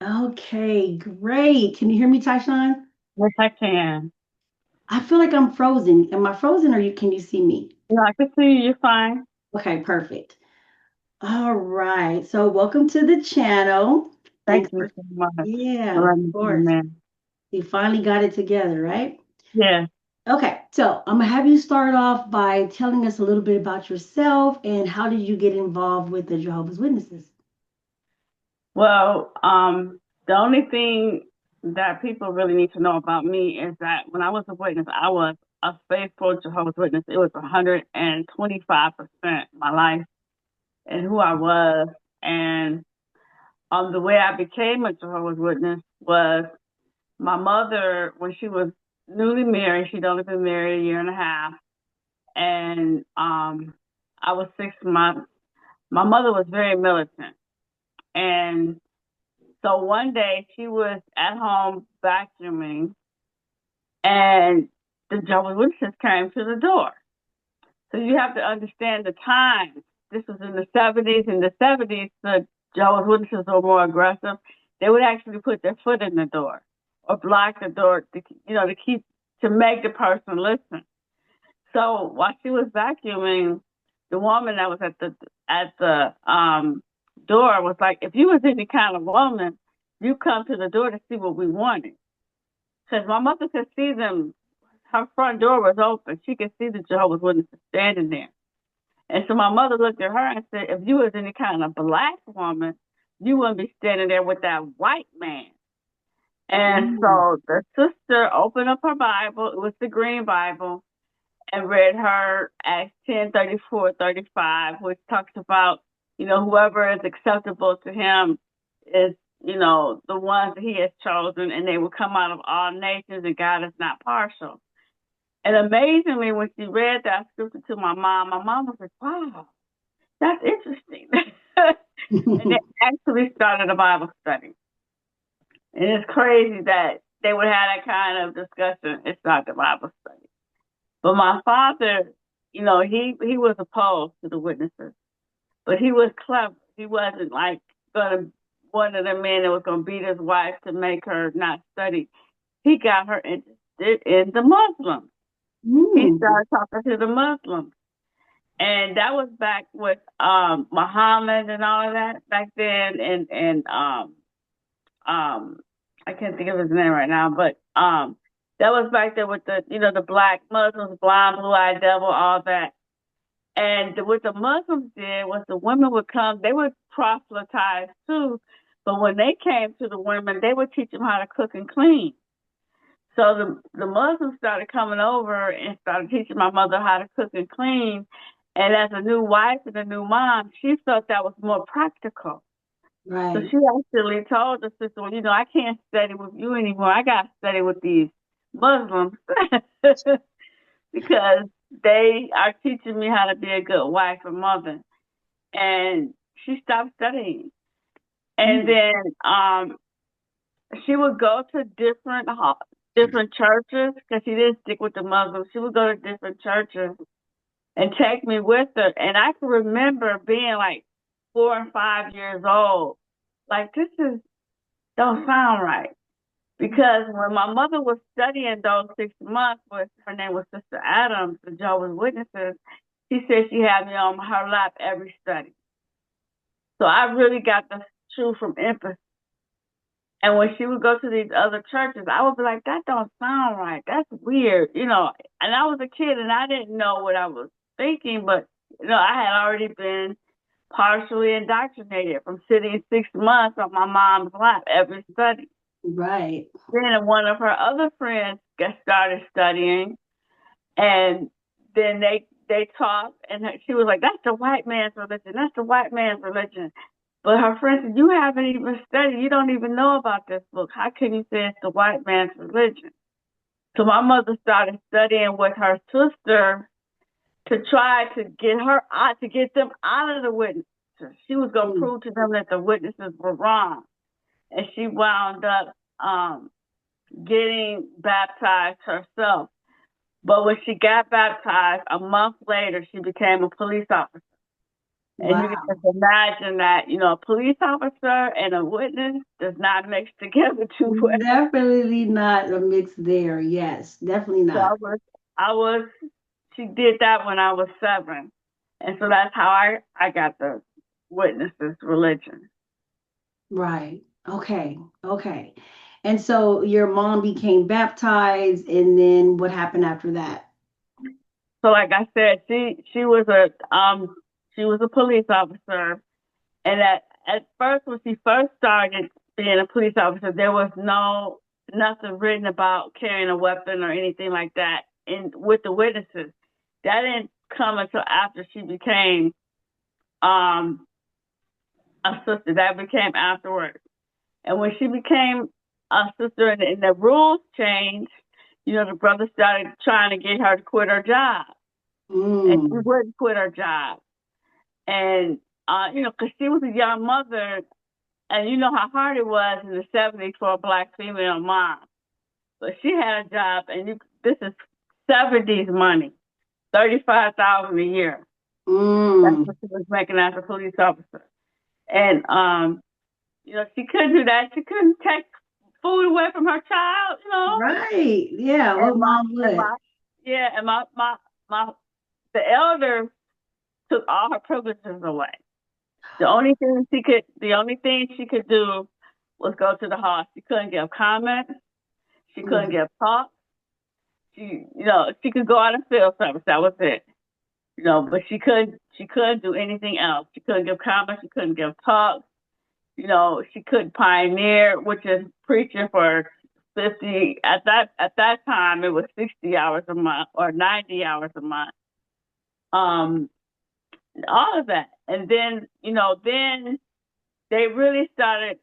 Okay, great. Can you hear me, TyShawn? Yes, I can. I feel like I'm frozen. Am I frozen or can you see me? No, I can see you. You're fine. Okay, perfect. All right. So welcome to the channel. Thank Thanks you for, so much yeah, for of letting me come course. in. We finally got it together, right? Yes. Okay, so I'm gonna have you start off by telling us a little bit about yourself and how did you get involved with the Jehovah's Witnesses? Well, the only thing that people really need to know about me is that when I was a witness, I was a faithful Jehovah's Witness. It was 125% my life and who I was. And the way I became a Jehovah's Witness was my mother, when she was newly married, she'd only been married a year and a half. And I was 6 months. My mother was very militant. And so one day she was at home vacuuming and the Jehovah's Witnesses came to the door. So you have to understand the times. This was in the 70s. In the 70s, the Jehovah's Witnesses were more aggressive. They would actually put their foot in the door or block the door to make the person listen. So while she was vacuuming, the woman that was at the door was like, "If you was any kind of woman, you come to the door to see what we wanted." Because my mother could see them. Her front door was open. She could see the Jehovah's Witnesses standing there. And so my mother looked at her and said, "If you was any kind of black woman, you wouldn't be standing there with that white man." And Mm, so the sister opened up her Bible. It was the Green Bible and read her Acts 10:34-35, which talks about, whoever is acceptable to him is, the ones that he has chosen, and they will come out of all nations, and God is not partial. And amazingly, when she read that scripture to my mom was like, "Wow, that's interesting." And they actually started a Bible study. And it's crazy that they would have that kind of discussion. It's not the Bible study. But my father, he was opposed to the witnesses, but he was clever. He wasn't like gonna one of the men that was gonna beat his wife to make her not study. He got her interested in the Muslims. He mm, started talking to the Muslims, and that was back with Muhammad and all of that back then, and um I can't think of his name right now, but that was back there with the black Muslims, blind, blue eyed devil, all that. And what the Muslims did was the women would come, they would proselytize too, but when they came to the women, they would teach them how to cook and clean. So the Muslims started coming over and started teaching my mother how to cook and clean. And as a new wife and a new mom, she felt that was more practical. So right. she actually told the sister, "Well, I can't study with you anymore. I got to study with these Muslims because they are teaching me how to be a good wife and mother." And she stopped studying. And Mm, then she would go to different churches because she didn't stick with the Muslims. She would go to different churches and take me with her. And I can remember being like 4 and 5 years old. Like, this is don't sound right. Because when my mother was studying those 6 months, her name was Sister Adams, the Jehovah's Witnesses, she said she had me on her lap every study. So I really got the truth from empathy. And when she would go to these other churches, I would be like, "That don't sound right. That's weird." And I was a kid and I didn't know what I was thinking, but I had already been partially indoctrinated from sitting 6 months on my mom's lap every study. right. Then one of her other friends got started studying, and then they talked, and she was like, "That's the white man's religion. That's the white man's religion." But her friend said, "You haven't even studied. You don't even know about this book. How can you say it's the white man's religion?" So my mother started studying with her sister to try to get her out, to get them out of the witnesses. She was going to Mm, prove to them that the witnesses were wrong. And she wound up getting baptized herself. But when she got baptized, a month later, she became a police officer. And you can Wow. just imagine that, a police officer and a witness does not mix together too well. Definitely not a mix there. Yes, definitely So not. I was, she did that when I was 7. And so that's how I got the witness's religion. Right. Okay. Okay. And so your mom became baptized, and then what happened after that? So like I said, she was a police officer, and at first when she first started being a police officer, there was nothing written about carrying a weapon or anything like that. And with the witnesses, that didn't come until after she became um a sister. That became afterwards. And when she became a sister, and the rules changed, the brother started trying to get her to quit her job, and she Mm. wouldn't quit her job. And because she was a young mother, and you know how hard it was in the '70s for a black female mom. But she had a job, and this is '70s money, 35,000 a year. That's Mm. what she was making as a police officer. And she couldn't do that. She couldn't take food away from her child, Right. Yeah. What And mom would? yeah, and my the elder took all her privileges away. The only thing she could do was go to the house. She couldn't give comments. She couldn't Mm. give talks. She could go out and field service. That was it. But she couldn't do anything else. She couldn't give comments. She couldn't give talks. She could pioneer, which is preaching for 50. At that time, it was 60 hours a month or 90 hours a month. Um, all of that, and then they really started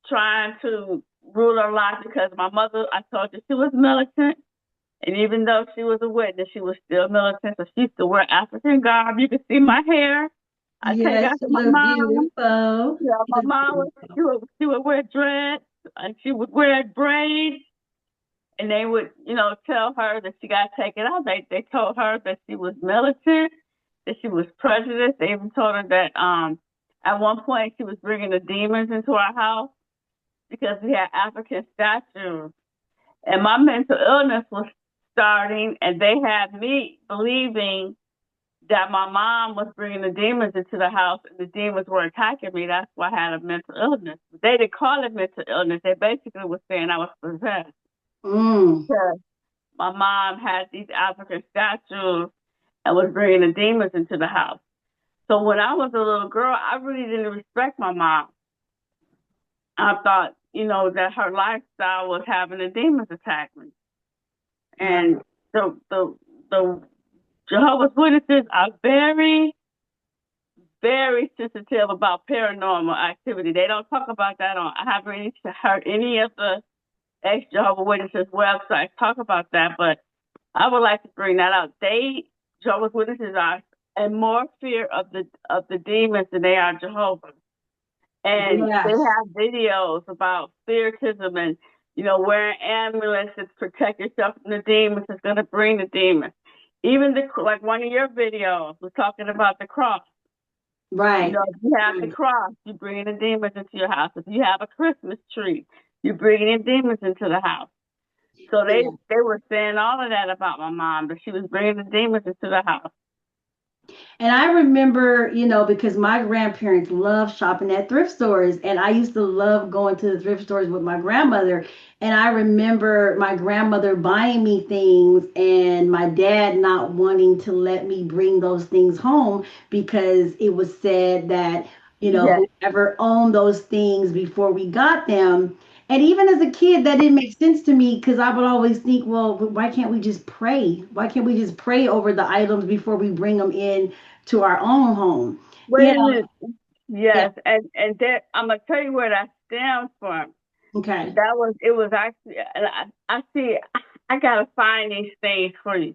trying to rule her life because my mother, I told you, she was militant. And even though she was a witness, she was still militant. So she used to wear African garb. You can see my hair. I take Yes, after you my look mom. beautiful. Yeah, You my look mom beautiful. she would wear dreads and she would wear braids. And they would, tell her that she got taken out. They told her that she was militant, that she was prejudiced. They even told her that at one point she was bringing the demons into our house because we had African statues. And my mental illness was starting, and they had me believing that my mom was bringing the demons into the house, and the demons were attacking me. That's why I had a mental illness. They didn't call it mental illness. They basically were saying I was possessed Mm. because my mom had these African statues and was bringing the demons into the house. So when I was a little girl, I really didn't respect my mom. I thought, that her lifestyle was having the demons attack me. Wow. And the Jehovah's Witnesses are very, very sensitive about paranormal activity. They don't talk about that on. I haven't really heard any of the ex Jehovah's Witnesses websites talk about that, but I would like to bring that out. Jehovah's Witnesses are in more fear of the demons than they are Jehovah. And they Yes. have videos about spiritism and wearing amulets to protect yourself from the demons. It's going to bring the demons. Even like one of your videos was talking about the cross. Right. If you have the Right. cross, you're bringing the demons into your house. If you have a Christmas tree, you're bringing in demons into the house. So they Yeah. they were saying all of that about my mom, that she was bringing the demons into the house. And I remember, because my grandparents loved shopping at thrift stores, and I used to love going to the thrift stores with my grandmother. And I remember my grandmother buying me things, and my dad not wanting to let me bring those things home because it was said that, Yeah. whoever owned those things before we got them. And even as a kid, that didn't make sense to me because I would always think, well, why can't we just pray? Why can't we just pray over the items before we bring them in to our own home? Wait You a know, minute. yeah. Yes, and that I'm gonna tell you where that stems from. Okay. It was actually, and I see, I gotta find these things for you.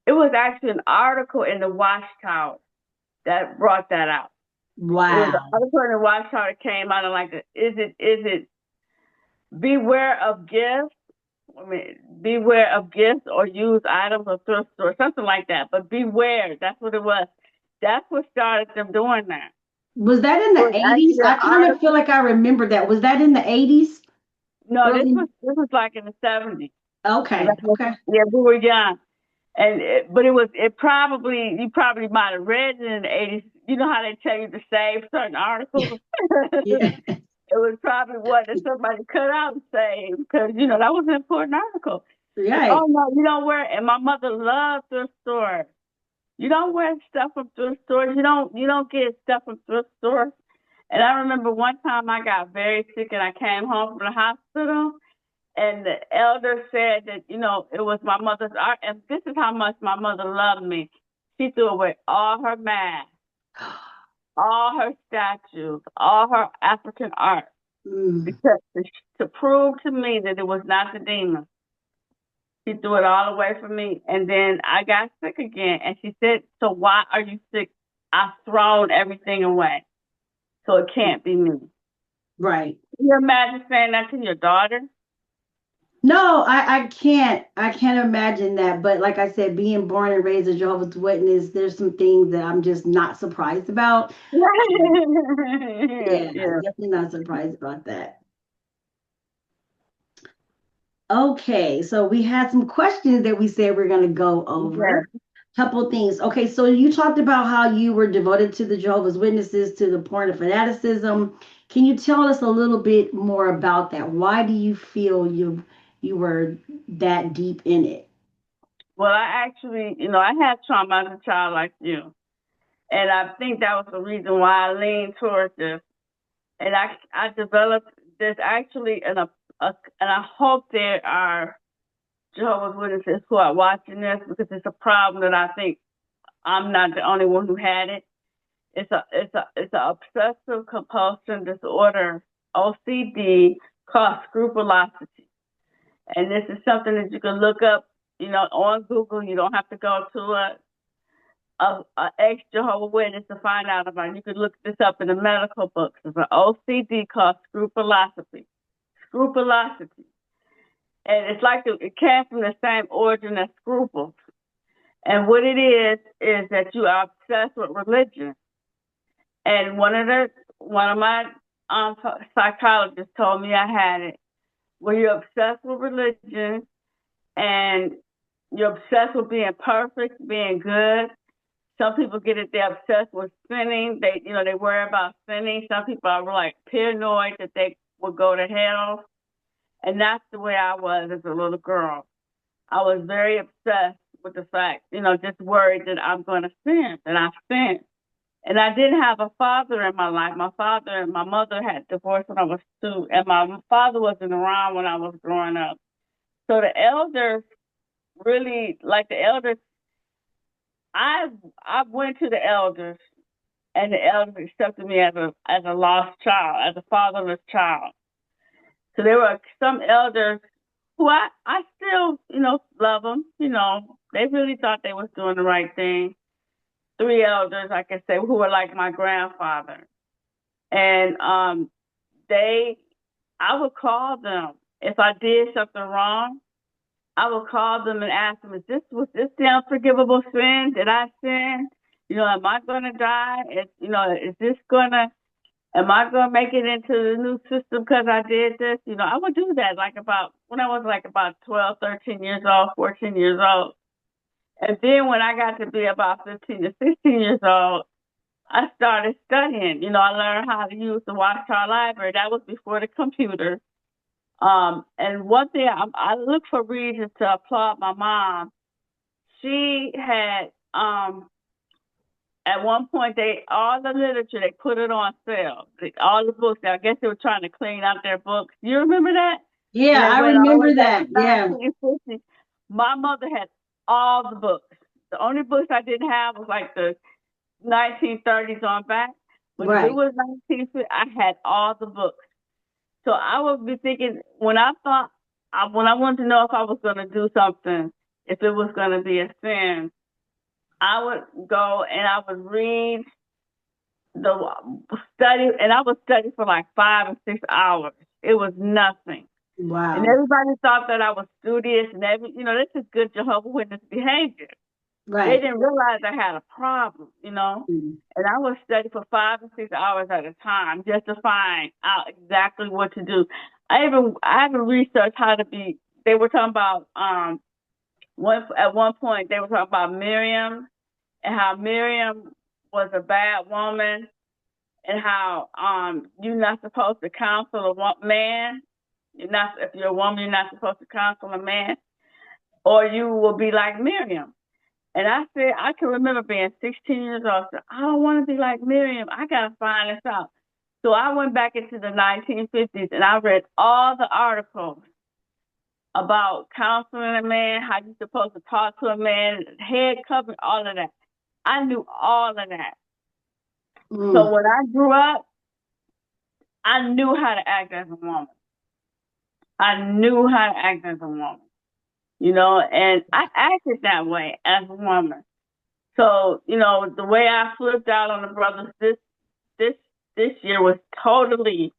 It was actually an article in the Watchtower that brought that out. It was an Wow. article in the Watchtower that came out and like, is it beware of gifts? I mean, beware of gifts or used items or thrift store, something like that. But beware, that's what it was. That's what started them doing that. Was that in It the was 80s? actually an I kind of feel article. like I remember that. Was that in the 80s? No, Early? this was like in the 70s. And Okay, that was, okay. yeah, we were young. But it probably, you probably might have read it in the 80s. You know how they tell you to save certain articles? Yeah, It was probably one that somebody cut out and saved because, that was an important article. But, oh right. no, you don't wear, and my mother loved thrift stores. You don't wear stuff from thrift stores. You don't get stuff from thrift stores. And I remember one time I got very sick and I came home from the hospital and the elder said that, it was my mother's art. And this is how much my mother loved me. She threw away all her masks, all her statues, all her African art Mm, because to prove to me that it was not the demon. She threw it all away from me. And then I got sick again. And she said, "So why are you sick? I've thrown everything away. So it can't be me." right. Can you imagine saying that to your daughter? No, I can't imagine that. But like I said, being born and raised a Jehovah's Witness, there's some things that I'm just not surprised about. Yeah, Yeah, yeah. definitely not surprised about that. Okay, so we had some questions that we said we're going to go over. Yes. Couple things. Okay, so you talked about how you were devoted to the Jehovah's Witnesses to the point of fanaticism. Can you tell us a little bit more about that? Why do you feel you were that deep in it? Well, I actually, I had trauma as a child like you. And I think that was the reason why I leaned towards this. And I developed this actually, and I hope there are Jehovah's Witnesses who are watching this because it's a problem that I think I'm not the only one who had it. It's a obsessive compulsion disorder, OCD, called scrupulosity. And this is something that you can look up, on Google. You don't have to go to a ex Jehovah Witness to find out about it. You could look this up in the medical books. It's an OCD called scrupulosity. Scrupulosity. And it's like it came from the same origin as scruples. And what it is that you are obsessed with religion. And one of my psychologists told me I had it. Where you're obsessed with religion and you're obsessed with being perfect, being good. Some people get it, they're obsessed with sinning. They worry about sinning. Some people are like paranoid that they will go to hell. And that's the way I was as a little girl. I was very obsessed with the fact, just worried that I'm going to sin, that I sin. And I didn't have a father in my life. My father and my mother had divorced when I was 2, and my father wasn't around when I was growing up. So the elders really, like the elders, I I went to the elders, and the elders accepted me as a lost child, as a fatherless child. So there were some elders who I still, love them. They really thought they was doing the right thing. 3 elders, I can say, who were like my grandfather. And they, I would call them if I did something wrong. I would call them and ask them, was this the unforgivable sin? Did I sin? Am I gonna die? Is this gonna am I gonna make it into the new system because I did this? I would do that like about when I was like about 12, 13 years old, 14 years old. And then when I got to be about 15 to 16 years old, I started studying. I learned how to use the Watchtower Library. That was before the computer. And one thing I look for reasons to applaud my mom. She had at one point they all the literature they put it on sale. All the books. I guess they were trying to clean out their books. You remember that when Yeah, they I went all the way remember back that. to Yeah, 1950? My mother had all the books. The only books I didn't have was like the 1930s on back. But if it right. was 1950, I had all the books. So I would be thinking when I wanted to know if I was going to do something, if it was going to be a sin, I would go and I would read the study, and I would study for like 5 or 6 hours. It was nothing. And Wow. everybody thought that I was studious and this is good Jehovah Witness behavior. They Right. didn't realize I had a problem, you know. Mm. And I would study for 5 to 6 hours at a time just to find out exactly what to do. I even researched how to be. They were talking about at one point they were talking about Miriam and how Miriam was a bad woman and how you're not supposed to counsel a man. You're not if you're a woman, you're not supposed to counsel a man, or you will be like Miriam. And I said, I can remember being 16 years old. So I don't want to be like Miriam. I got to find this out. So I went back into the 1950s and I read all the articles about counseling a man, how you're supposed to talk to a man, head covering, all of that. I knew all of that. So Mm. when I grew up, I knew how to act as a woman. I knew how to act as a woman, you know, and I acted that way as a woman. So, you know, the way I flipped out on the brothers this this year was totally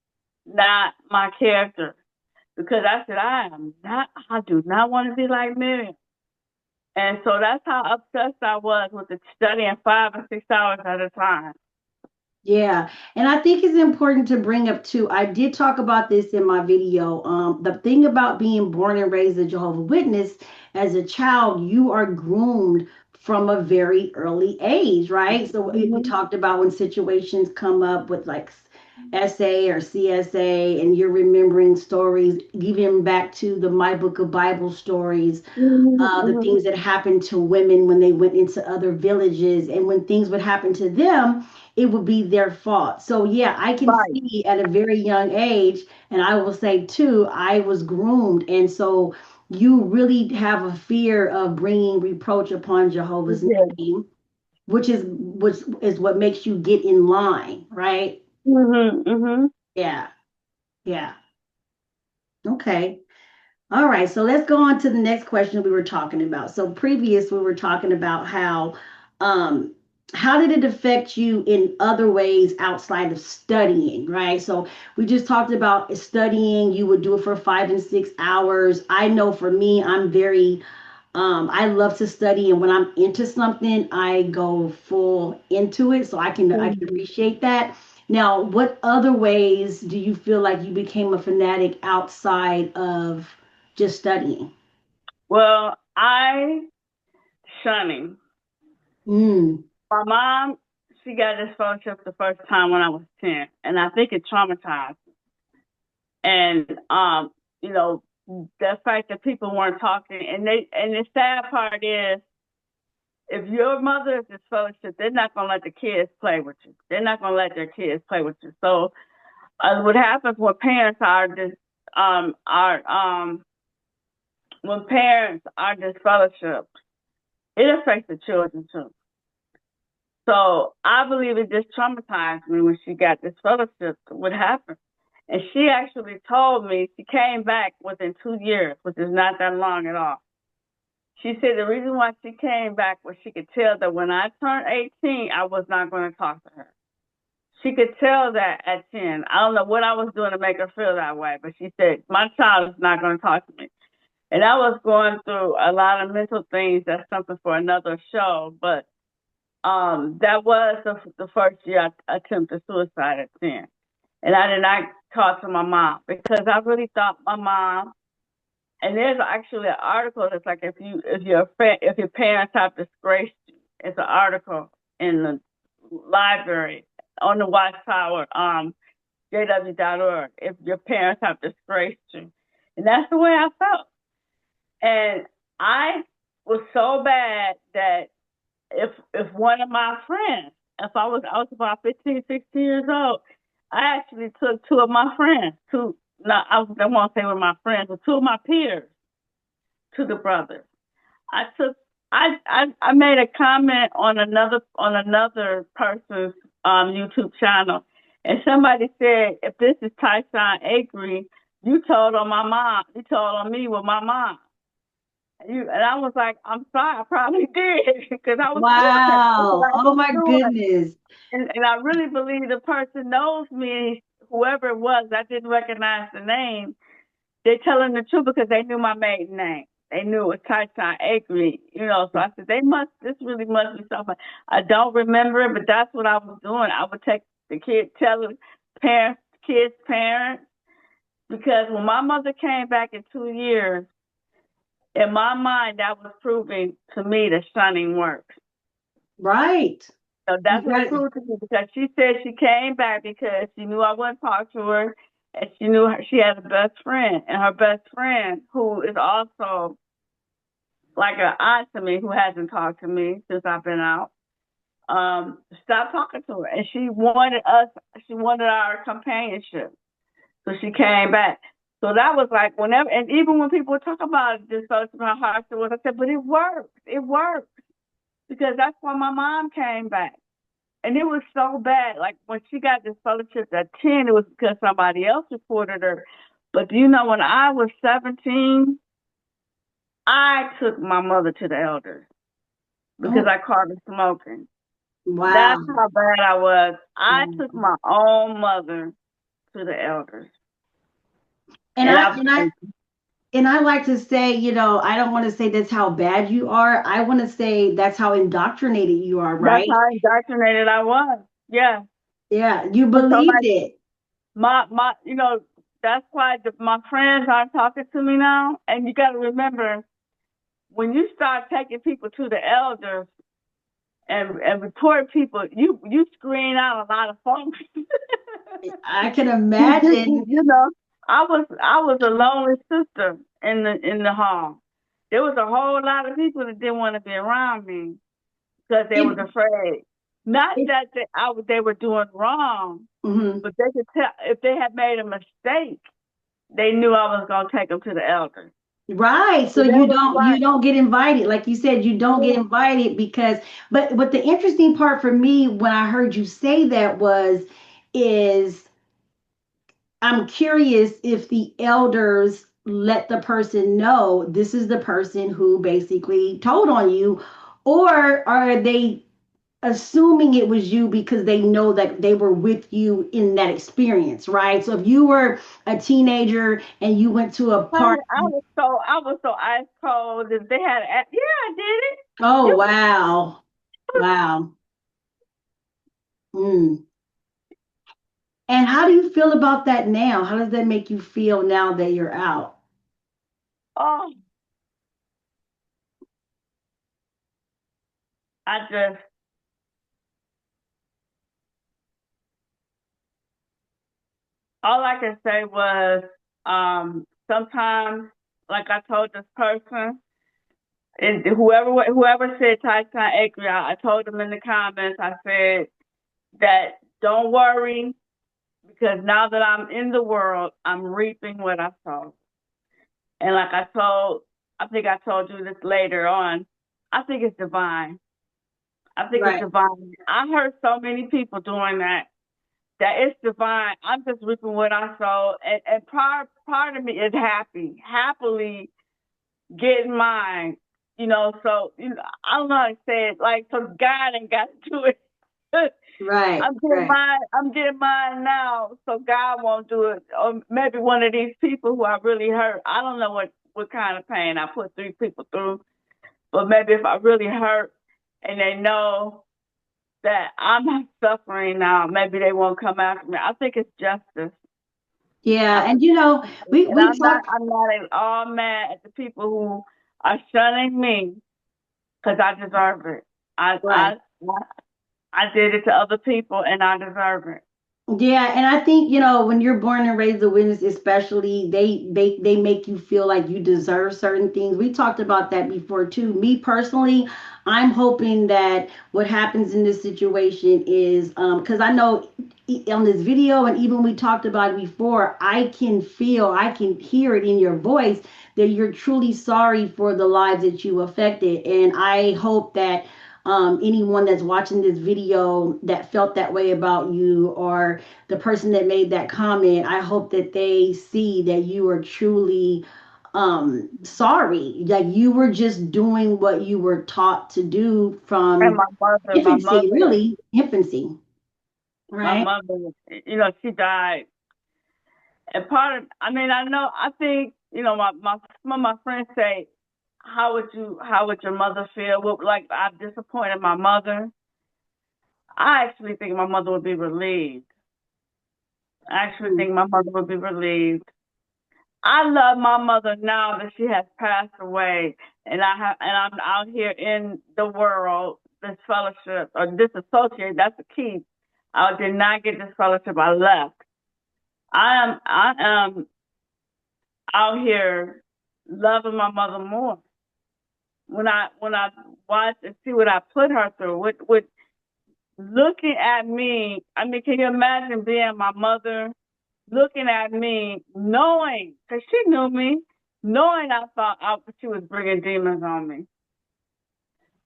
not my character because I said I do not want to be like Miriam. And so that's how obsessed I was with the studying 5 or 6 hours at a time. Yeah, and I think it's important to bring up too. I did talk about this in my video. The thing about being born and raised a Jehovah Witness, as a child, you are groomed from a very early age, right? So we Mm-hmm. talked about when situations come up with like SA or CSA, and you're remembering stories, even back to the My Book of Bible stories, the Mm-hmm. things that happened to women when they went into other villages, and when things would happen to them, it would be their fault. So yeah, I can Right. see at a very young age, and I will say too, I was groomed, and so you really have a fear of bringing reproach upon Jehovah's Yeah. name, which is what makes you get in line, right? Mm-hmm. Mm-hmm. Yeah, yeah. Okay. All right, so let's go on to the next question we were talking about. So previous we were talking about um how did it affect you in other ways outside of studying, right? So we just talked about studying, you would do it for 5 and 6 hours. I know for me, I'm very I love to study, and when I'm into something, I go full into it. So I can Mm-hmm. appreciate that. Now, what other ways do you feel like you became a fanatic outside of just studying? Well, shunning. Mm. My mom, she got this fellowship the first time when I was 10, and I think it traumatized me. And you know, the fact that people weren't talking, and the sad part is, if your mother is disfellowship, they're not gonna let the kids play with you. They're not gonna let their kids play with you. So, what happens when parents are when parents are disfellowship, it affects the children too. So I believe it just traumatized me when she got this fellowship. What happened? And she actually told me she came back within 2 years, which is not that long at all. She said the reason why she came back was she could tell that when I turned 18, I was not going to talk to her. She could tell that at 10. I don't know what I was doing to make her feel that way, but she said, my child is not going to talk to me. And I was going through a lot of mental things. That's something for another show. But that was the first year I attempted suicide at 10. And I did not talk to my mom because I really thought my mom, and there's actually an article that's like if your parents have disgraced you, it's an article in the library on the Watchtower, JW.org, if your parents have disgraced you. And that's the way I felt. And I was so bad that if one of my friends, if I was about 15, 16 years old, I actually took two of my friends, I won't say with my friends, but two of my peers to the brothers. I took I made a comment on another person's YouTube channel, and somebody said, if this is TyShawn Acre, you told on me with my mom. And I was like, I'm sorry, I probably did because I was doing that. That's what Wow. I Oh was my doing. goodness. And I really believe the person knows me, whoever it was, I didn't recognize the name. They're telling the truth because they knew my maiden name. they knew it was TyShawn's Acre, So I said, this really must be something. I don't remember it, but that's what I was doing. I would take the kid, tell the kids' parents, because when my mother came back in 2 years, in my mind, that was proving to me that shunning works. Right. So that's what it proved to me, because she said she came back because she knew I wouldn't talk to her, and she knew she had a best friend, and her best friend, who is also like an aunt to me, who hasn't talked to me since I've been out, stopped talking to her, and she wanted our companionship, so she came back. So that was like whenever, and even when people talk about it, just so how hard it was, I said, but it works, because that's why my mom came back. And it was so bad. Like when she got disfellowshipped at 10, it was because somebody else reported her. But when I was 17, I took my mother to the elders because Oh, I caught her smoking. wow. That's how bad I was. I Wow. took my own mother to the elders. And And I I, and I and I like to say, I don't want to say that's how bad you are. I want to say that's how indoctrinated you are, that's right? how indoctrinated I was. Yeah. Yeah, you And so believed like it. that's why my friends aren't talking to me now. And you got to remember, when you start taking people to the elders and report people, you screen out a lot of folks. I can you, you, imagine. you know, I was a lonely sister in the hall. There was a whole lot of people that didn't want to be around me because they was It, afraid. Not it, that they were doing wrong, mhm. but they could tell if they had made a mistake. They knew I was gonna take them to the elders. Right. So So that was you like, don't get invited. Like you said, you don't get invited because but the interesting part for me when I heard you say that is I'm curious if the elders let the person know this is the person who basically told on you, or are they assuming it was you because they know that they were with you in that experience, right? So if you were a teenager and you went to a honey, party, I was so ice cold that they had. Yeah, I did it. oh You, wow, wow. Mm. And how do you feel about that now? How does that make you feel now that you're out? oh, I just all I can say was, sometimes, like I told this person, and whoever said Tyson Acre, I told them in the comments. I said that don't worry, because now that I'm in the world, I'm reaping what I sow. And like I think I told you this later on. I think it's divine. I think it's Right. divine. I heard so many people doing that it's divine. I'm just reaping what I sow, and part of me is happily getting mine. So I don't know how to say it. Like, so God ain't got to do it. Right. Right. I'm getting mine now, so God won't do it. Or maybe one of these people who I really hurt. I don't know what kind of pain I put 3 people through, but maybe if I really hurt and they know that I'm not suffering now, maybe they won't come after me. I think it's justice. I Yeah, and think, and we talked. I'm not at all mad at the people who are shunning me because I deserve it. I Right. I I did it to other people and I deserve it. Yeah, and I think, when you're born and raised a witness, especially, they make you feel like you deserve certain things. We talked about that before too. Me personally, I'm hoping that what happens in this situation is because I know on this video and even we talked about it before, I can hear it in your voice that you're truly sorry for the lives that you affected. And I hope that anyone that's watching this video that felt that way about you or the person that made that comment, I hope that they see that you are truly sorry. Like you were just doing what you were taught to do And from my infancy, mother, really, infancy, my right? mother, she died. And I think, my friends say, how would your mother feel? What, like, I've disappointed my mother. I actually think my mother would be relieved. I actually think my mother would be relieved. I love my mother now that she has passed away, and I'm out here in the world, this fellowship or disassociate. That's the key. I did not get this fellowship. I left. I am out here loving my mother more. When I watch and see what I put her through, with looking at me. I mean, can you imagine being my mother, looking at me, knowing, because she knew me, knowing I thought she was bringing demons on me.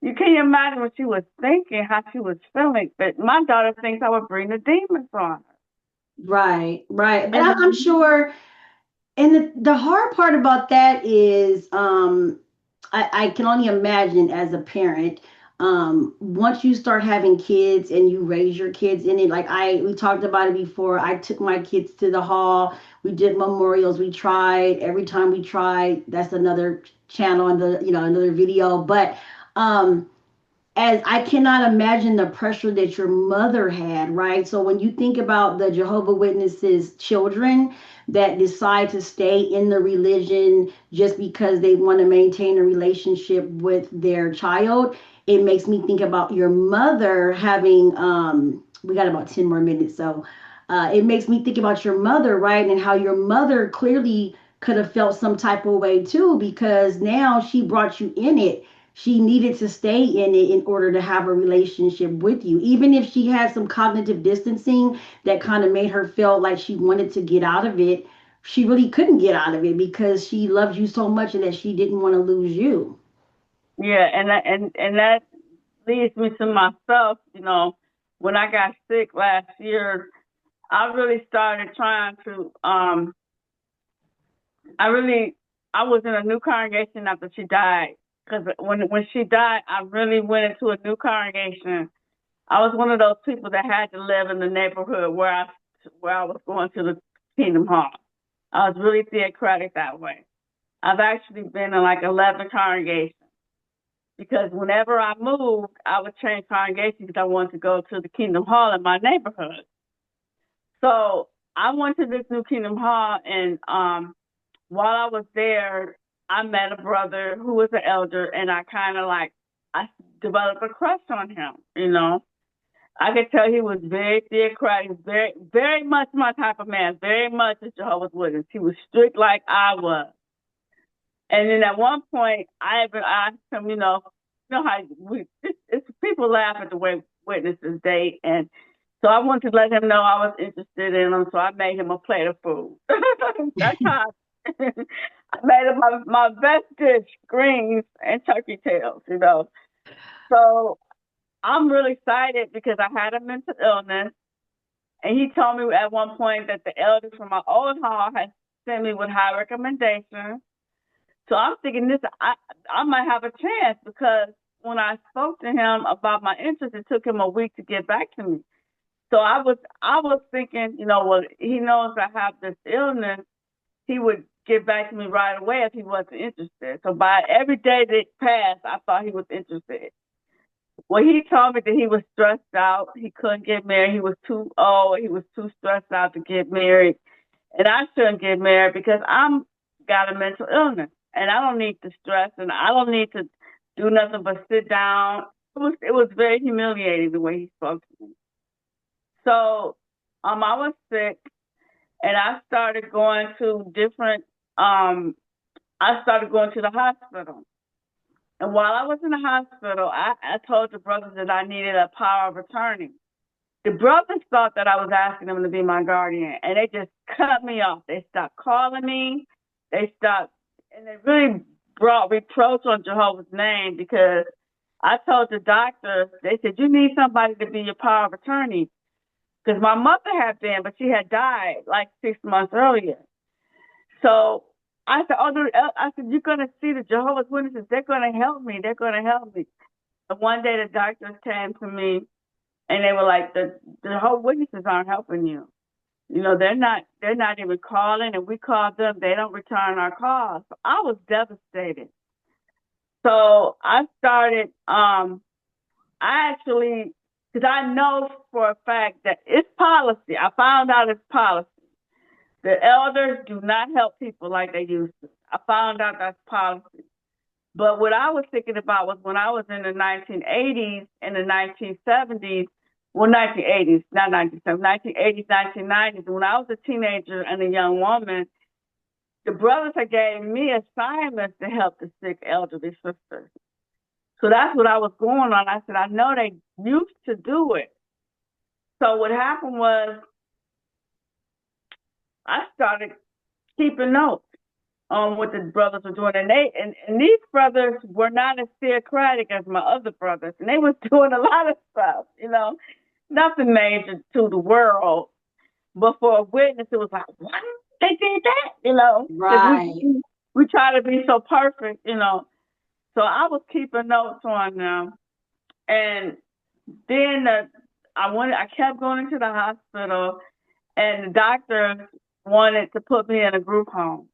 You can't imagine what she was thinking, how she was feeling. But my daughter thinks I would bring the demons on her. Right, right. And I'm And sure. And the hard part about that is, I can only imagine as a parent, once you start having kids and you raise your kids in it, like we talked about it before. I took my kids to the hall. We did memorials. We tried every time we tried. That's another channel and another video. But um, as I cannot imagine the pressure that your mother had, right? So when you think about the Jehovah Witnesses children that decide to stay in the religion just because they want to maintain a relationship with their child, it makes me think about your mother having we got about 10 more minutes, so it makes me think about your mother, right? And how your mother clearly could have felt some type of way too, because now she brought you in it. She needed to stay in it in order to have a relationship with you. Even if she had some cognitive distancing that kind of made her feel like she wanted to get out of it, she really couldn't get out of it because she loved you so much and that she didn't want to lose you. yeah, and that leads me to myself. When I got sick last year, I really started trying to. I really, I was in a new congregation after she died. Because when she died, I really went into a new congregation. I was one of those people that had to live in the neighborhood where I was going to the Kingdom Hall. I was really theocratic that way. I've actually been in like 11 congregations because whenever I moved, I would change congregations because I wanted to go to the Kingdom Hall in my neighborhood. So I went to this new Kingdom Hall, and while I was there, I met a brother who was an elder, and I kind of like I developed a crush on him. I could tell he was very theocratic, very very much my type of man, very much a Jehovah's Witness. He was strict like I was. And then at one point, I even asked him, how it's people laugh at the way witnesses date, and so I wanted to let him know I was interested in him. So I made him a plate of food. That's how I made him my best dish: greens and turkey tails. So I'm really excited because I had a mental illness, and he told me at one point that the elders from my old hall had sent me with high recommendations. So I'm thinking I might have a chance because when I spoke to him about my interest, it took him a week to get back to me. So I was thinking, well, he knows I have this illness. He would get back to me right away if he wasn't interested. So by every day that passed, I thought he was interested. Well, he told me that he was stressed out. He couldn't get married. He was too old. He was too stressed out to get married. And I shouldn't get married because I'm got a mental illness and I don't need to stress and I don't need to do nothing but sit down. It was very humiliating the way he spoke to me. So I was sick and um I started going to the hospital. And while I was in the hospital, I told the brothers that I needed a power of attorney. The brothers thought that I was asking them to be my guardian, and they just cut me off. They stopped calling me. They stopped, and they really brought reproach on Jehovah's name because I told the doctors, they said, you need somebody to be your power of attorney. Because my mother had been, but she had died like 6 months earlier. So I said, I said, you're going to see the Jehovah's Witnesses. They're going to help me. They're going to help me. And one day the doctors came to me and they were like, the whole witnesses aren't helping you. They're not even calling, and we call them, they don't return our calls. So I was devastated. So I started, I actually, because I know for a fact that it's policy. I found out it's policy. The elders do not help people like they used to. I found out that's policy. But what I was thinking about was when I was in the 1980s and the 1970s, well, 1980s, not 1970s, 1980s, 1990s, when I was a teenager and a young woman, the brothers had gave me assignments to help the sick elderly sisters. So that's what I was going on. I said, I know they used to do it. So what happened was I started keeping notes on what the brothers were doing. And these brothers were not as theocratic as my other brothers. And they was doing a lot of stuff, nothing major to the world. But for a witness, it was like, what? They did that, because Right. we try to be so perfect. So I was keeping notes on them. And then I kept going to the hospital, and the doctor wanted to put me in a group home.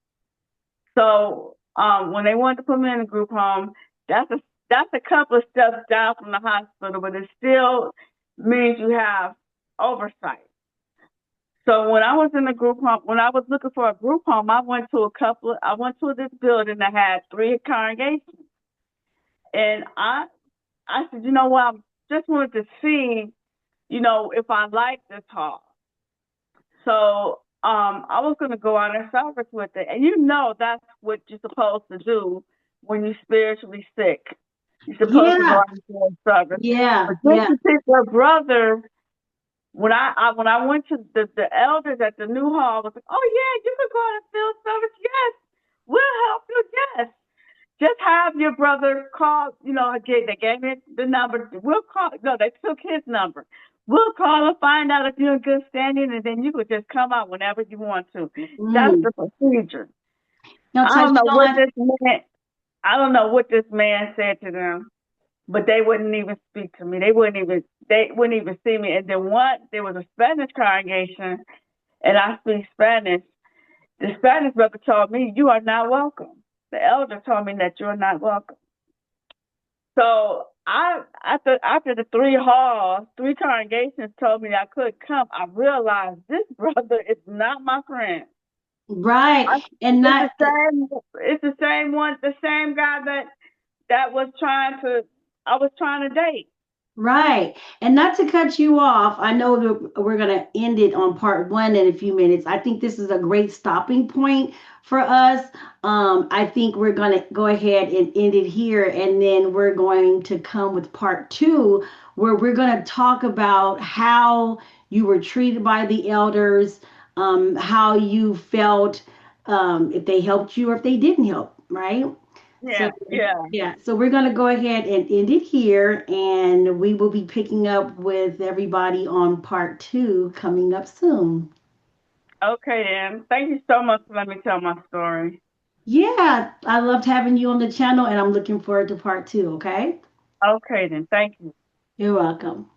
So when they wanted to put me in a group home, that's a that's a couple of steps down from the hospital, but it still means you have oversight. So when I was in a group home, when I was looking for a group home, I went to this building that had three congregations, and I said, you know what, I just wanted to see, if I like this hall. So I was going to go out and service with it. And that's what you're supposed to do when you're spiritually sick. You're supposed to go Yeah. out and do a service. But Yeah. this Yeah. particular brother, when I went to the elders at the new hall, was like, oh yeah, you can go out and field service. Yes, we'll help you. Yes, just have your brother call. They gave me the number. We'll call. No, they took his number. We'll call and find out if you're in good standing, and then you could just come out whenever you want to. That's Mm. the procedure. No, I Touch, don't you know don't what have. this man. I don't know what this man said to them, but they wouldn't even speak to me. They wouldn't even see me. And then there was a Spanish congregation, and I speak Spanish. The Spanish brother told me, "You are not welcome." The elder told me that you're not welcome. So after the three congregations told me I couldn't come, I realized this brother is not my friend. Right. I, And it's not the same. It's the same one. The same guy that was trying to. I was trying to date. right. And not to cut you off, I know that we're going to end it on part one in a few minutes. I think this is a great stopping point for us. I think we're going to go ahead and end it here. And then we're going to come with part two, where we're going to talk about how you were treated by the elders, how you felt, if they helped you or if they didn't help, right? So, Yeah, yeah. yeah, so we're going to go ahead and end it here, and we will be picking up with everybody on part two coming up soon. Okay, then. Thank you so much for letting me tell my story. Yeah, I loved having you on the channel, and I'm looking forward to part two, okay? Okay, then. Thank you. You're welcome.